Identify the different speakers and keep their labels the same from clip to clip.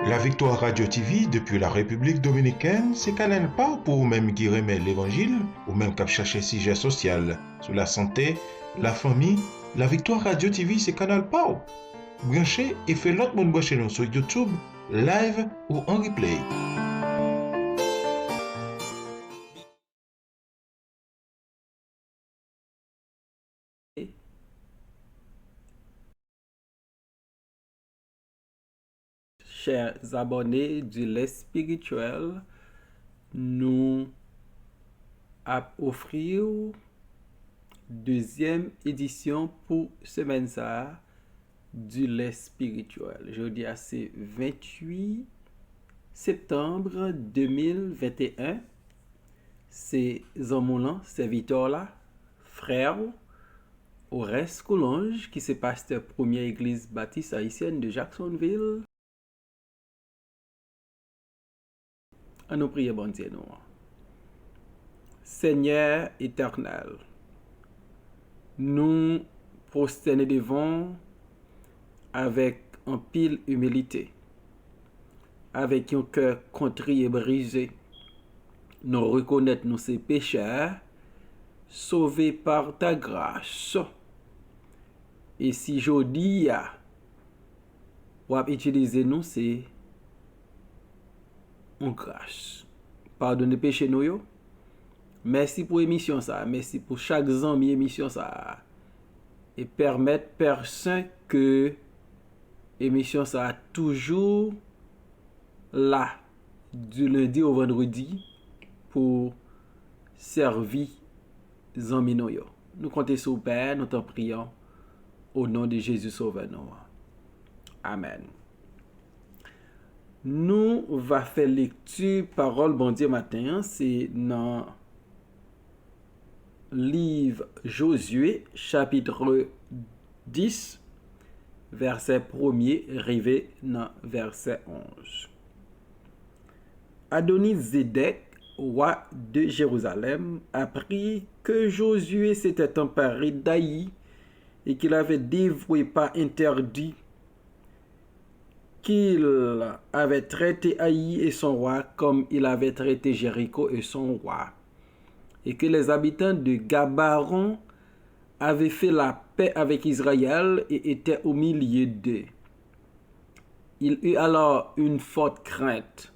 Speaker 1: La Victoire Radio TV depuis la République dominicaine, c'est canal pas pour même qui remet l'évangile ou même cap chercher sujet social sur la santé, la famille. La Victoire Radio TV, c'est canal pas. Branchez et fait l'autre monde brancher nous sur YouTube, live ou en replay.
Speaker 2: Chers abonnés du lait spirituel, nous offrir deuxième édition pour semaine ça du lait spirituel. Jeudi c'est 28 septembre 2021. C'est Zamoulan, serviteur là, frère Ores Coulange, qui c'est pasteur première église baptiste haïtienne de Jacksonville. À nous prier, bon Dieu, nous. Seigneur éternel, nous prosternons devant avec un pile humilité, avec un cœur contrit et brisé. Nous reconnaissons nos pécheurs, sauvés par ta grâce. Et si je dis, ou utiliser nous, c'est en grâce. Pardonnez péché nous yo. Merci pour l'émission ça. Merci pour chaque ami émission ça. Et permettre personne que l'émission ça toujours là du lundi au vendredi pour servir amis nous yo. Nous comptons sur le Père, nous t'en prions au nom de Jésus Sauveur nous. Amen. Nous va faire lecture parole bon Dieu matin, c'est dans livre Josué chapitre 10 verset 1er arrivé dans verset 11. Adonis-Zédek, roi de Jérusalem, apprit que Josué s'était emparé d'Aï et qu'il avait dévoué pas interdit, qu'il avait traité Haï et son roi comme il avait traité Jéricho et son roi, et que les habitants de Gabaron avaient fait la paix avec Israël et étaient au milieu d'eux. Il eut alors une forte crainte,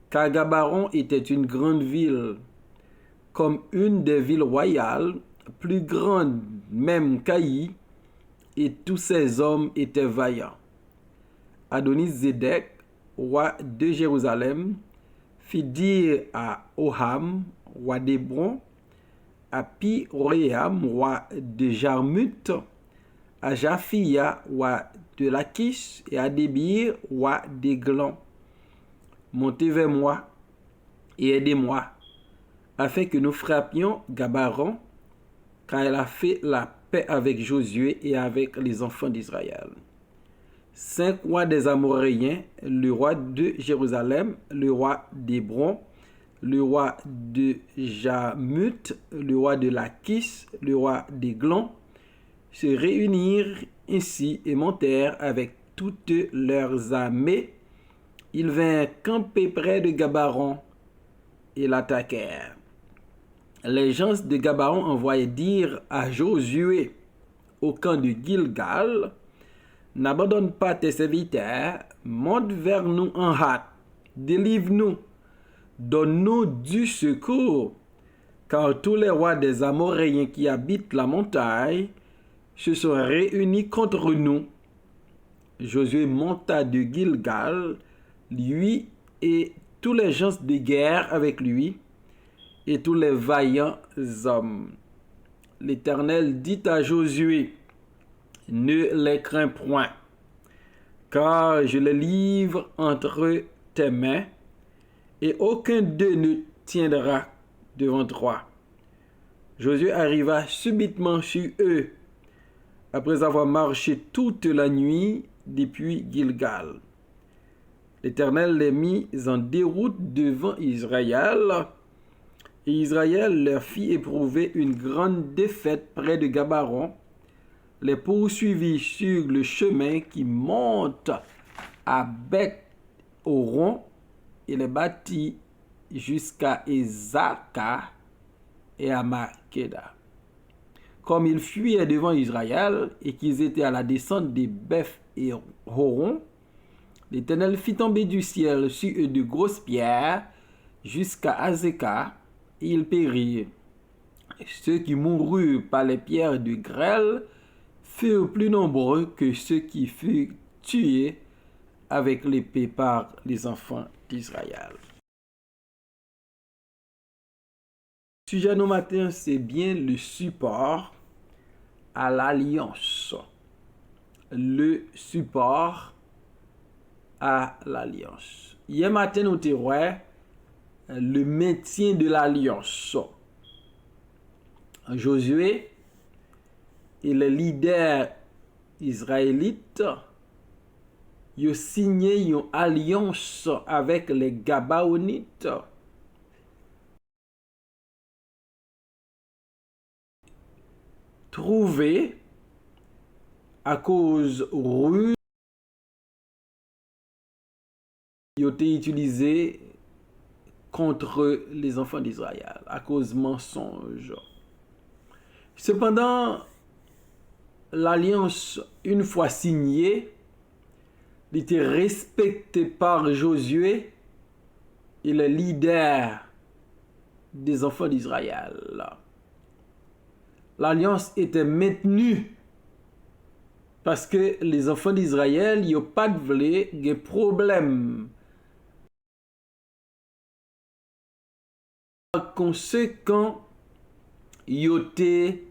Speaker 2: car Gabaron était une grande ville, comme une des villes royales, plus grande même qu'Haï, et tous ses hommes étaient vaillants. Adonis-Zédek, roi de Jérusalem, fit dire à Oham, roi d'Hébron, à Pi-Réam, roi de Jarmuth, à Japhia, roi de Lachish, et à Débir, roi d'Églon: montez vers moi et aidez-moi, afin que nous frappions Gabaron, car elle a fait la paix avec Josué et avec les enfants d'Israël. 5 rois des Amoréens, le roi de Jérusalem, le roi d'Hébron, le roi de Jarmuth, le roi de Lachish, le roi d'Églon, se réunirent ainsi et montèrent avec toutes leurs armées. Ils vinrent camper près de Gabaron et l'attaquèrent. Les gens de Gabaron envoyaient dire à Josué au camp de Gilgal: n'abandonne pas tes serviteurs, monte vers nous en hâte, délivre-nous, donne-nous du secours, car tous les rois des Amoréens qui habitent la montagne se sont réunis contre nous. Josué monta de Gilgal, lui et tous les gens de guerre avec lui, et tous les vaillants hommes. L'Éternel dit à Josué: ne les crains point, car je les livre entre tes mains, et aucun d'eux ne tiendra devant toi. Josué arriva subitement sur eux, après avoir marché toute la nuit depuis Gilgal. L'Éternel les mit en déroute devant Israël, et Israël leur fit éprouver une grande défaite près de Gabaron, les poursuivit sur le chemin qui monte à Beth Oron, il est bâti jusqu'à Ezaka et à Makeda. Comme ils fuyaient devant Israël et qu'ils étaient à la descente des Beth et Horon, l'Éternel fit tomber du ciel sur eux de grosses pierres jusqu'à Azeka, et ils périrent. Ceux qui moururent par les pierres de grêle furent plus nombreux que ceux qui furent tués avec l'épée par les enfants d'Israël. Le sujet de matin, c'est bien le support à l'alliance. Le support à l'alliance. Hier matin, nous avons le maintien de l'alliance. Josué et les leaders israélites ont signé une alliance avec les Gabaonites trouvés à cause ruse qui ont été utilisés contre les enfants d'Israël à cause mensonge. Cependant, l'alliance, une fois signée, était respectée par Josué et les leaders des enfants d'Israël. L'alliance était maintenue parce que les enfants d'Israël n'ont pas de problème. Par conséquent, ils ont été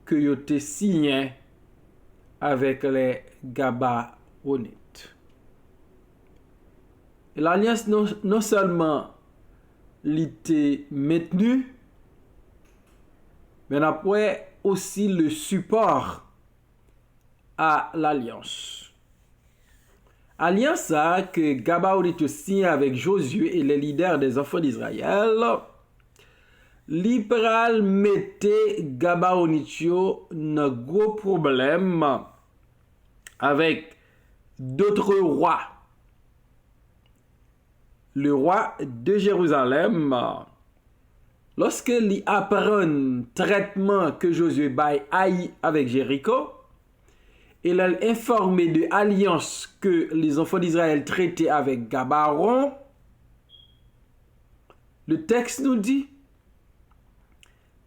Speaker 2: que ils ont été signés avec les Gabaonites. L'alliance non seulement l'était maintenue, mais après aussi le support à l'alliance. Alliance que Gabaonite signe avec Josué et les leaders des enfants d'Israël, l'Ipral mettait Gabaonite un gros problème avec d'autres rois. Le roi de Jérusalem, lorsque il apprend le traitement que Josué baille avec Jéricho, il a informé de l'alliance que les enfants d'Israël traitaient avec Gabaron. Le texte nous dit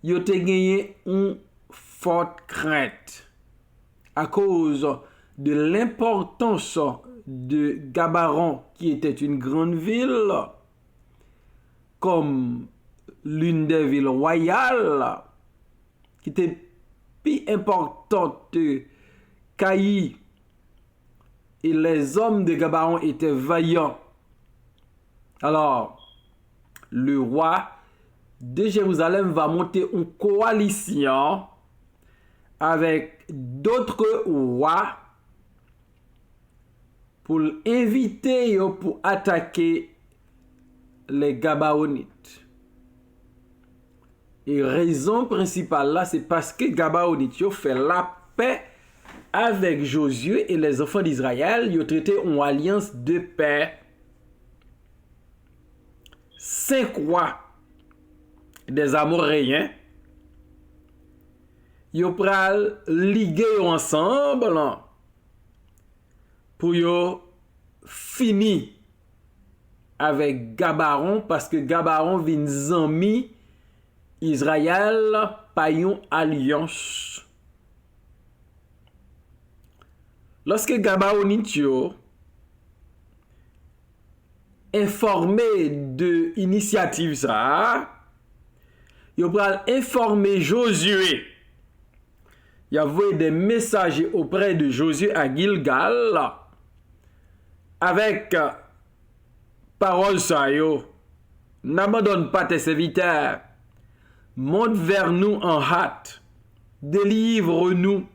Speaker 2: qu'ils ont gagné une forte crainte à cause de l'importance de Gabaron, qui était une grande ville, comme l'une des villes royales, qui était plus importante que Caï, et les hommes de Gabaron étaient vaillants. Alors, le roi de Jérusalem va monter une coalition avec d'autres rois pour inviter pour attaquer les Gabaonites. Et raison principale là, c'est parce que Gabaonites ont fait la paix avec Josué et les enfants d'Israël. Ils ont traité une alliance de paix. 5 rois des Amoréens, ils ont ligué ensemble pour finir avec Gabaron, parce que Gabaron vient zami Israël par une alliance. Lorsque Gabaonite informé de l'initiative ça, il va informer Josué. Il y avait des messagers auprès de Josué à Gilgal avec parole ça yo. N'abandonne pas tes serviteurs. Monte vers nous en hâte. Délivre-nous.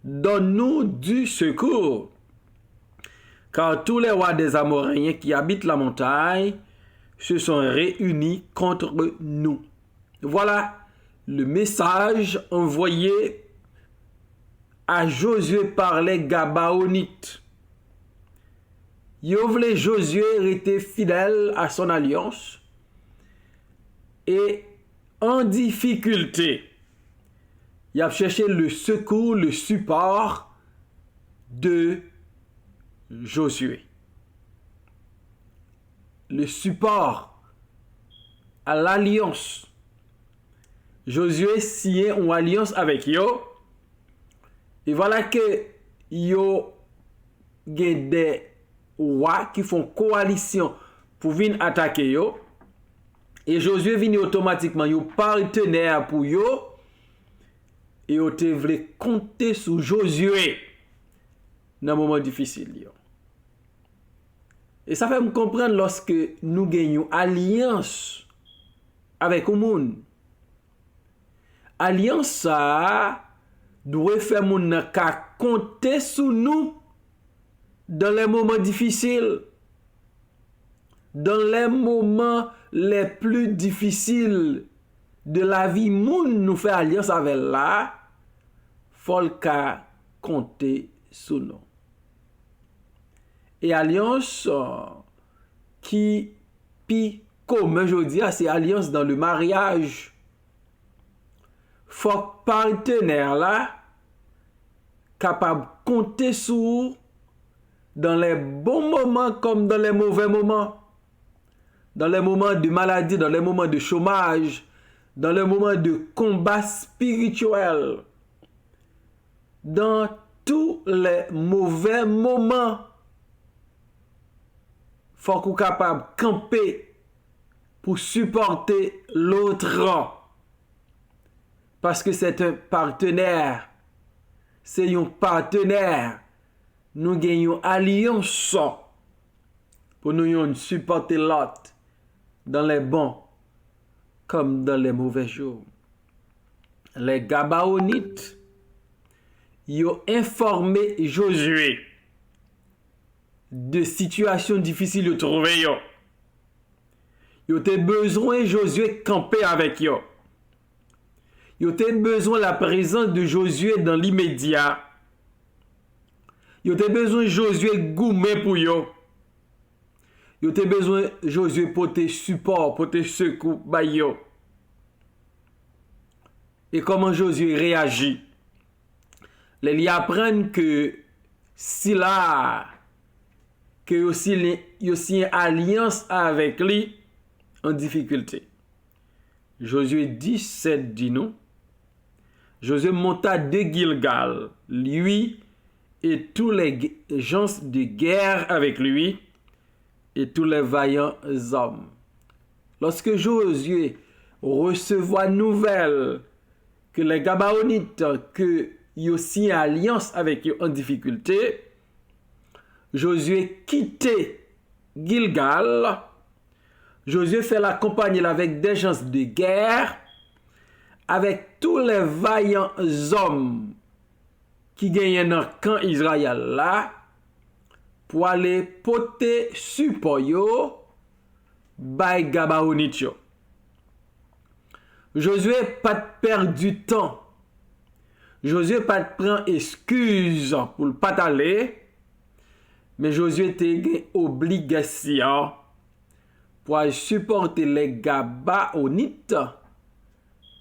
Speaker 2: Donne-nous du secours. Car tous les rois des Amoréens qui habitent la montagne se sont réunis contre nous. Voilà le message envoyé à Josué par les Gabaonites. Yo vle Josué était fidèle à son alliance et en difficulté, il a cherché le secours, le support de Josué. Le support à l'alliance. Josué signe une alliance avec yo. Et voilà que yo gen des rois qui font coalition pour venir attaquer yo. Et Josué vient automatiquement yo partenaire pour yo. Et yo te vle compter sur Josué dans un moment difficile yo. Et ça fait me comprendre lorsque nous gagnons alliance avec le monde. Alliance ça doit faire moun ka compter sur nous dans les moments difficiles. Dans les moments les plus difficiles de la vie, moun nous fait alliance avec là, faut ka compter sur nous. Et alliance qui pi comme je dis, c'est alliance dans le mariage. Faut partenaire là capable compter sur dans les bons moments comme dans les mauvais moments. Dans les moments de maladie, dans les moments de chômage, dans les moments de combat spirituel. Dans tous les mauvais moments, faut qu'on soit capable de camper pour supporter l'autre. Parce que c'est un partenaire. C'est un partenaire. Nous gagnons alliance pour nous supporter l'autre dans les bons comme dans les mauvais jours. Les Gabaonites, ils ont informé Josué de situations difficiles de trouver. Ils ont besoin de Josué camper avec eux. Ils ont besoin de la présence de Josué dans l'immédiat. Ils ont besoin de Josué goumer pour eux. Ils ont besoin de Josué pour te support, pour te secours. Et comment Josué réagit? Les apprennent que si là, que aussi une alliance avec lui en difficulté. Josué 17 dit non. Josué monta de Gilgal, lui et tous les gens de guerre avec lui et tous les vaillants hommes. Lorsque Josué recevait nouvelle que les Gabaonites, que y aussi une alliance avec eux en difficulté, Josué quittait Gilgal. Josué fait la compagnie avec des gens de guerre, avec tous les vaillants hommes qui gagnent dans le camp Israël là, pour aller porter support yo by Gabaonite yo. Josué pas perdre du temps. Josué pas prend excuse pour pas aller, mais Josué te une obligation pour supporter les Gabaonites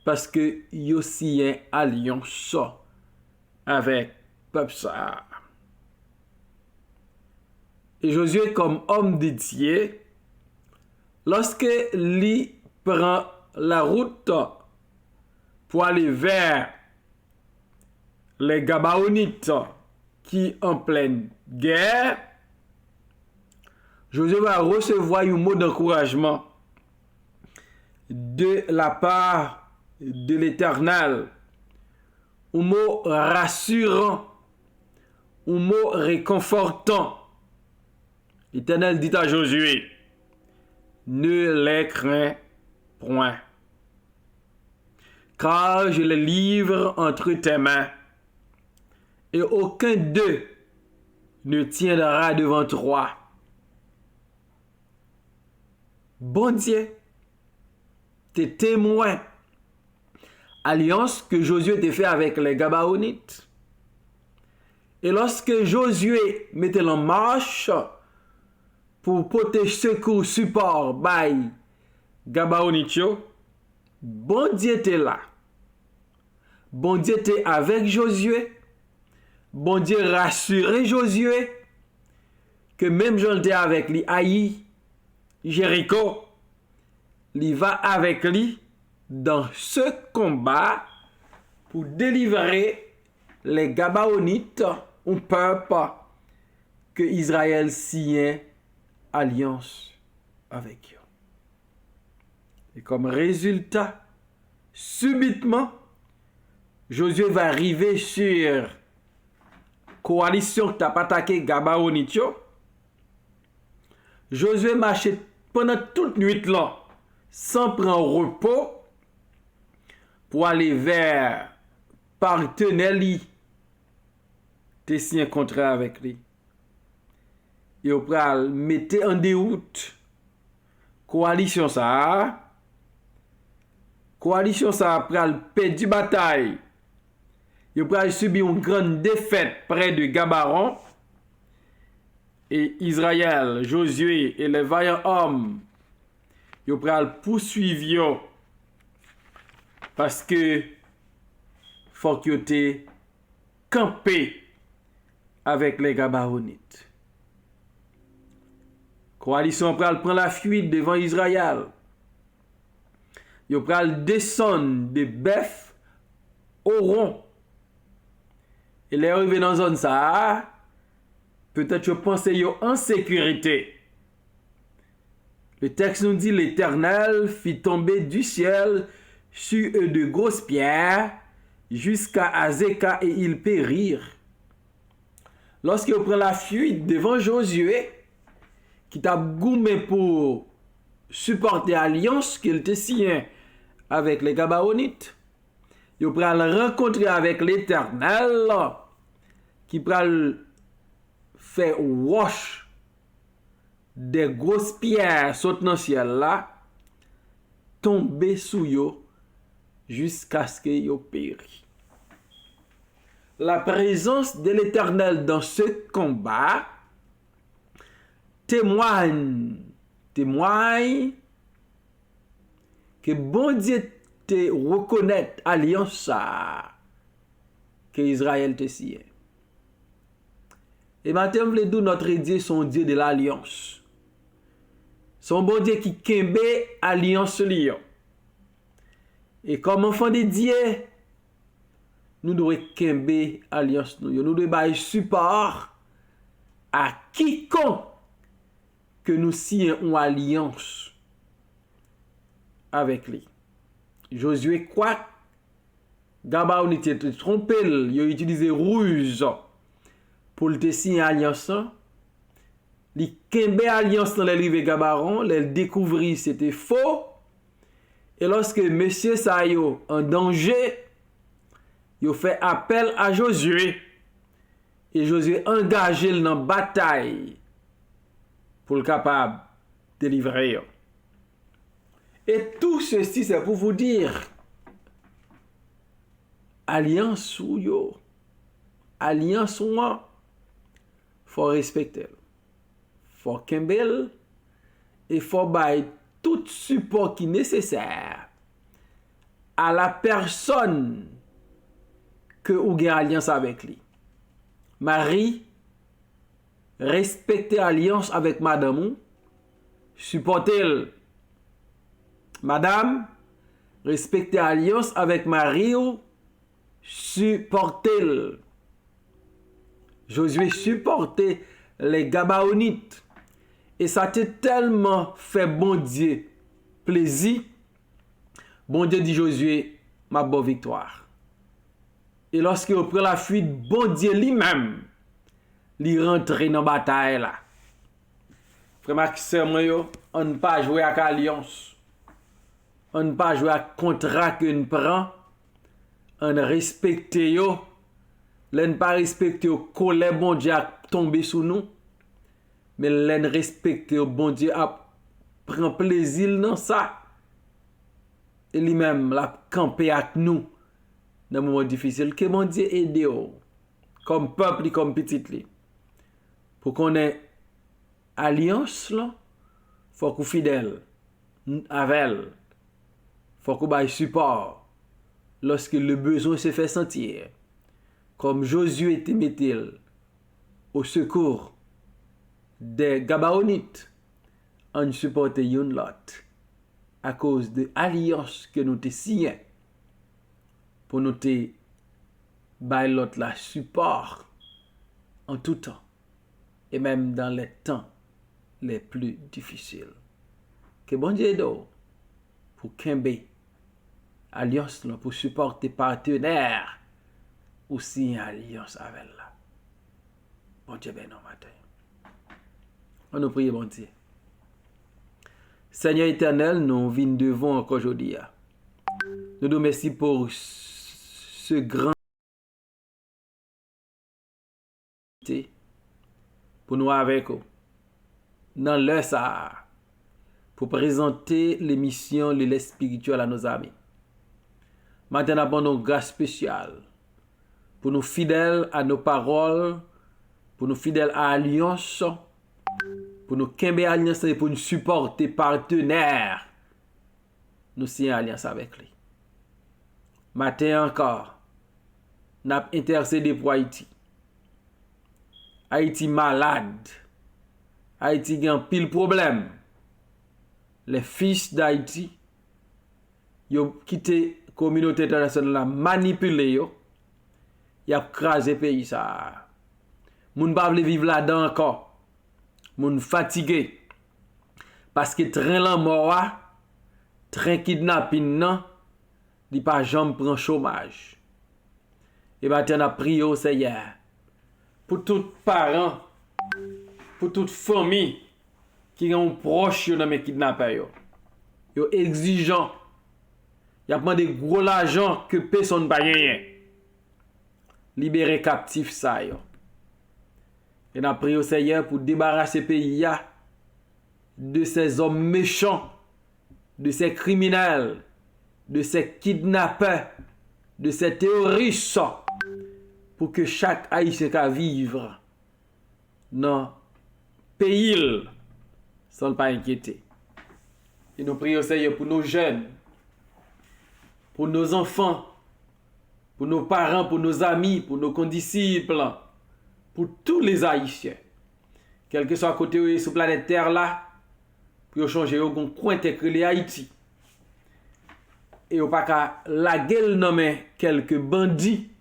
Speaker 2: parce que yo si une alliance avec peuple ça. Et Josué comme homme dédié, lorsque lui prend la route pour aller vers les Gabaonites qui en pleine guerre, Josué va recevoir un mot d'encouragement de la part de l'Éternel, un mot rassurant, un mot réconfortant. L'Éternel dit à Josué, ne les crains point, car je les livre entre tes mains, et aucun d'eux ne tiendra devant toi. Bon Dieu, t'es témoin. Alliance que Josué t'a fait avec les Gabaonites. Et lorsque Josué mettait en marche pour porter secours, support, by Gabaonitio, bon Dieu était là. Bon Dieu était avec Josué. Bon Dieu rassurait Josué que même Jean était avec lui, Aïe, Jéricho, il va avec lui dans ce combat pour délivrer les Gabaonites, un peuple que Israël signait alliance avec eux. Et comme résultat, subitement, Josué va arriver sur coalition qui t'a pas attaqué Gabaonitio. Josué marchait pendant toute nuit là, sans prendre repos, pour aller vers partenaire te signé un contrat avec lui. Et au pral mettre en déroute coalition ça pral perdu bataille. Il pral subir une grande défaite près de Gabaron. Et Israël, Josué et les vaillants hommes, ils pral poursuivre parce que faut qu'ils te campé avec les Gabaonites. Coalition pral prend la fuite devant Israël. Ils pral descendre de Beth Horon. Et les arrivés dans zone ça, peut-être je pensais yo en sécurité. Le texte nous dit l'Éternel fit tomber du ciel sur eux de grosses pierres jusqu'à Azeka et ils périrent. Lorsqu'il prend la fuite devant Josué, qui t'a goumé pour supporter l'alliance qu'il te signé avec les Gabaonites, il prend le rencontrer avec l'Éternel, qui prend faire wash des grosses pierres sautent dans le ciel là, tomber sous yo jusqu'à ce que yo péri. La présence de l'Éternel dans ce combat témoigne que bon Dieu te reconnaît alliance ça que Israël te signé. Et maintenant, nous notre Dieu, son Dieu de l'alliance. Son bon Dieu qui kembe alliance lion. Et comme enfant de Dieu, nous devons kembe alliance nous. Nous devons bailler support à quiconque que nous signons une alliance avec lui. Josué quoi? Gabaonite était trompé, il a utilisé ruse pour le signer alliance. Li kembe alliance dans les rives Gabaron, les découvrit c'était faux. Et lorsque monsieur Sayo en danger, il fait appel à Josué. Et Josué engagé dans la bataille pour le capable de délivrer. Et tout ceci, c'est pour vous dire, alliance ou yo, alliance ou moi, faut respecter, faut kembel, et faut bailler tout support qui est nécessaire à la personne que ou gen alliance avec lui. Marie, respecter alliance avec madame, supporter. Madame, respecter alliance avec Marie, supporter. Josué supportait les Gabaonites. Et ça t'a tellement fait bon Dieu plaisir. Bon Dieu dit Josué, ma bonne victoire. Et lorsqu'il prend la fuite, bon Dieu lui-même, il rentre dans la bataille là. Frère Maxime, on ne pas jouer avec alliance. On ne pas jouer avec contrat que nous prend. On respecte yo. On ne pas respecte yo, colère bon Dieu a tombé sous nous. Mais l'en respecte bon Dieu a prend plaisir dans ça. Et lui-même l'a campé avec nous dans un moment difficile. Que bon Dieu aide yo. comme peuple et comme petit li. Pour qu'on ait alliance là, faut qu'on fidèle avec elle. Faut qu'on baille support lorsque le besoin se fait sentir. Comme Josué était mettil au secours des Gabaonites, on supportait yon lot à cause de l'alliance que nous te signé pour nous te bailler l'autre la support en tout temps et même dans les temps les plus difficiles. Que bon Dieu do pour kembe alliance là pour supporter partenaires aussi en alliance avec là. Bon Dieu ben non matin. On nous prie bon Dieu. Seigneur éternel, nous venons devant encore aujourd'hui. Nous nous remercions pour ce grand pour nous avec vous dans l'heure ça pour présenter l'émission Le lait spirituel à nos amis. Maintenant, nous avons une grâce spéciale pour nous fidèles à nos paroles, pour nous fidèles à l'alliance, pour nous kembe alliance et pour nous supporter partenaires. Nous signons alliance avec lui. Matin encore, nous avons intercédé pour Haïti. Haïti malade. Haïti a un pile problème. Les fils d'Haïti, ils ont quitté la communauté internationale, manipulé, ils ont crasé le pays. Moun ne veulent pas vivre là-dedans encore. Moun fatigué. Parce que train la mort, train kidnapping, non, il pas jamais prend chômage. Et maintenant, on a prié au Seigneur pour tous parents, pour toute famille qui ont proche dans mes kidnappeurs. Yo exigeant. Y a demandé gros l'argent que personne pas gagné. Libérer captif ça yo. Et n'a prié au Seigneur pour débarrasser le pays de ces hommes méchants, de ces criminels, de ces kidnappeurs, de ces terroristes, pour que chaque Haïtien puisse vivre dans le pays sans ne pas inquiéter. Et nous prions au Seigneur pour nos jeunes, pour nos enfants, pour nos parents, pour nos amis, pour nos condisciples, pour tous les Haïtiens, quel que soit à côté sur la planète Terre là, pour changer au coin que les Haïti. Et au pas qu'à la gueule nommer quelques bandits,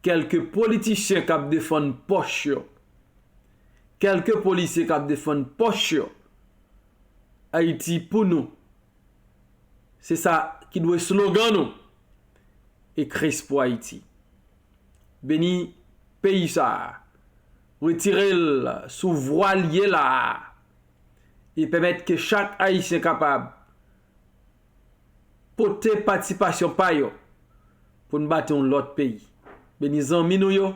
Speaker 2: quelques politiciens qui défendent poche, quelques policiers qui défendent poche. Haïti pour nous. C'est ça qui doit être slogan nous. Et Christ pour Haïti. Béni pays ça. Retirer le sous voilier là. Et permettre que chaque Haïtien capable porter participation pa yo pour nous battre l'autre pays. Béni zanmi nou yo.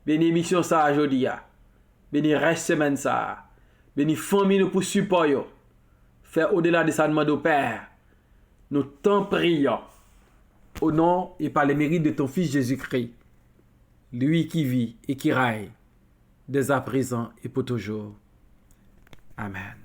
Speaker 2: Béni mission ça aujourd'hui. Béni reste semaine ça. Béni famille nous pour support yo. Faire au-delà de ça demande au Père. Nous t'en prions. Au nom et par les mérites de ton Fils Jésus-Christ. Lui qui vit et qui règne dès à présent et pour toujours. Amen.